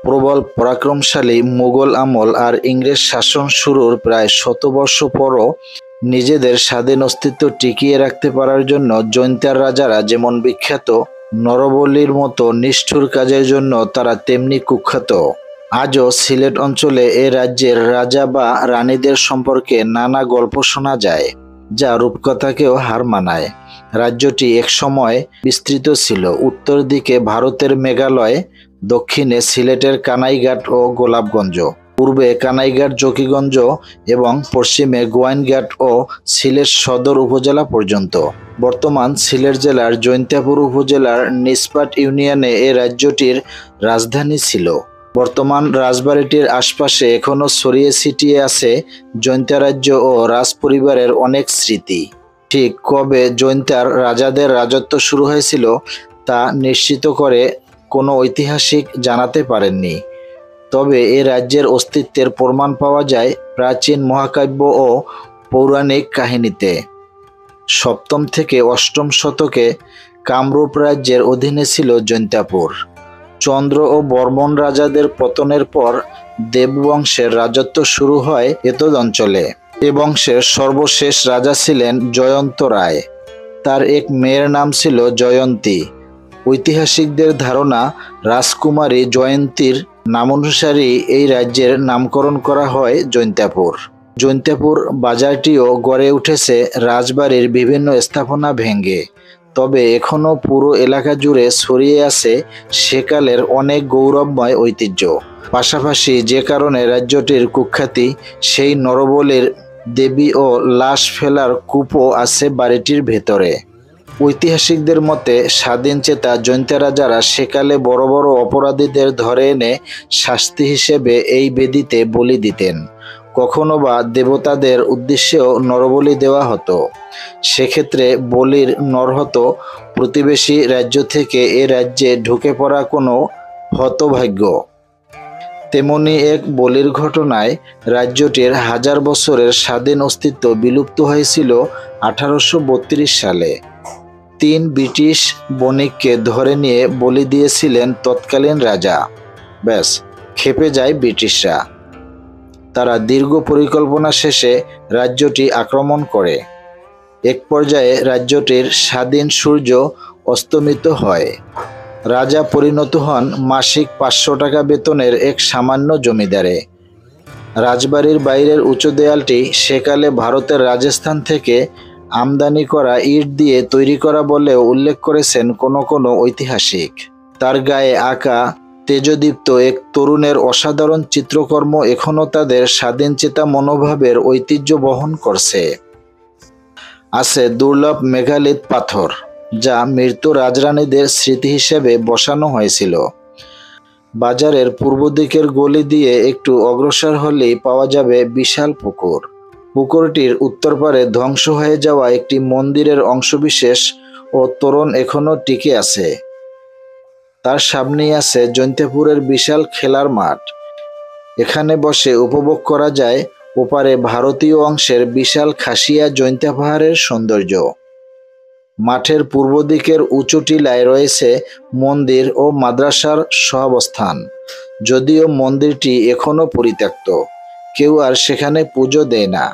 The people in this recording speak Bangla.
প্রবল পরাক্রমশালী মুঘল আমল আর ইংরেজ শাসন শুরুর প্রায় 100 বর্ষ পরও নিজেদের স্বাধীন অস্তিত্ব টিকিয়ে রাখতে পারার জন্য জৈন্তার রাজারা যেমন বিখ্যাত, নরবলির মতো নিষ্ঠুর কাজের জন্য তারা তেমনি কুখ্যাত। আজও সিলেট অঞ্চলে এ রাজ্যের রাজা বা রানীদের সম্পর্কে নানা গল্প শোনা যায়, যা রূপকথাকেও হার মানায়। রাজ্যটি একসময় বিস্তৃত ছিল। উত্তর দিকে ভারতের মেঘালয়, দক্ষিণে সিলেটের কানাইঘাট ও গোলাপগঞ্জ, পূর্বে কানাইঘাট জকিগঞ্জ এবং পশ্চিমে গোয়াইনঘাট ও সিলেট সদর উপজেলা পর্যন্ত। বর্তমান সিলেট জেলার জৈন্তাপুর উপজেলার নিসপাট ইউনিয়নে এ রাজ্যটির রাজধানী ছিল। বর্তমান রাজবাড়িটির আশপাশে এখনও ছড়িয়ে ছিটিয়ে আছে জৈন্তা রাজ্য ও রাজ পরিবারের অনেক স্মৃতি। ঠিক কবে জৈন্তার রাজাদের রাজত্ব শুরু হয়েছিল তা নিশ্চিত করে কোনো ঐতিহাসিক জানাতে পারেননি। তবে এ রাজ্যের অস্তিত্বের প্রমাণ পাওয়া যায় প্রাচীন মহাকাব্য ও পৌরাণিক কাহিনীতে। 7ম থেকে 8ম শতকে কামরূপ রাজ্যের অধীনে ছিল জৈন্তাপুর। চন্দ্র ও বর্মন রাজাদের পতনের পর দেববংশের রাজত্ব শুরু হয় এতদ অঞ্চলে। এ বংশের সর্বশেষ রাজা ছিলেন জয়ন্ত রায়। তার এক মেয়ের নাম ছিল জয়ন্তী। ঐতিহাসিকদের ধারণা, রাজকুমারী জয়ন্তীর নামানুসারেই এই রাজ্যের নামকরণ করা হয় জৈন্তাপুর। জৈন্তাপুর বাজারটিও গড়ে উঠেছে রাজবাড়ির বিভিন্ন স্থাপনা ভেঙে। তবে এখনও পুরো এলাকা জুড়ে ছড়িয়ে আছে সেকালের অনেক গৌরবময় ঐতিহ্য। পাশাপাশি যে কারণে রাজ্যটির কুখ্যাতি, সেই নরবলির দেবী ও লাশ ফেলার কূপও আছে বাড়িটির ভেতরে। ঐতিহাসিকদের মতে স্বাধীনচেতা জৈন্তা রাজারা সেকালে বড় বড় অপরাধীদের ধরে এনে শাস্তি হিসেবে এই বেদিতে বলি দিতেন। কখনো বা দেবতাদের উদ্দেশ্যেও নরবলি দেওয়া হতো। সেক্ষেত্রে বলির নর হতো প্রতিবেশী রাজ্য থেকে এ রাজ্যে ঢুকে পড়া কোনো হতভাগ্য। তেমনি এক বলির ঘটনায় রাজ্যটির 1000 বছরের স্বাধীন অস্তিত্ব বিলুপ্ত হয়েছিল 1832 সালে। 3 ব্রিটিশ বণিককে ধরে নিয়ে বলি দিয়েছিলেন তৎকালীন রাজা। ব্যাস, খেপে যায় ব্রিটিশরা। তারা দীর্ঘ পরিকল্পনা শেষে রাজ্যটি আক্রমণ করে। এক পর্যায়ে রাজ্যটির স্বাধীন সূর্য অস্তমিত হয়। রাজা পরিণত হন মাসিক 500 টাকা বেতনের এক সামান্য জমিদারে। রাজবাড়ির বাইরের উঁচু দেয়ালটি সেকালে ভারতের রাজস্থান থেকে আমদানি করা ইট দিয়ে তৈরি করা বলেও উল্লেখ করেছেন কোনো কোনো ঐতিহাসিক। তার গায়ে আঁকা তেজদীপ্ত এক তরুণের অসাধারণ চিত্রকর্ম এখনও তাদের স্বাধীনচেতা মনোভাবের ঐতিহ্য বহন করছে। আছে দুর্লভ মেঘালিত পাথর, যা মৃত্যু রাজরানীদের স্মৃতি হিসেবে বসানো হয়েছিল। বাজারের পূর্ব দিকের গলি দিয়ে একটু অগ্রসর হলেই পাওয়া যাবে বিশাল পুকুর। পুকুরটির উত্তর পারে ধ্বংস হয়ে যাওয়া একটি মন্দিরের অংশবিশেষ ও তোরণ এখনও টিকে আছে। তার সামনেই আছে জৈন্তাপুরের বিশাল খেলার মাঠ। এখানে বসে উপভোগ করা যায় ওপারে ভারতীয় অংশের বিশাল খাসিয়া জৈন্তা পাহাড়ের সৌন্দর্য। মাঠের পূর্ব দিকের উঁচু টিলায় রয়েছে মন্দির ও মাদ্রাসার সহাবস্থান। যদিও মন্দিরটি এখনও পরিত্যক্ত, কেউ আর সেখানে পুজো দেয় না।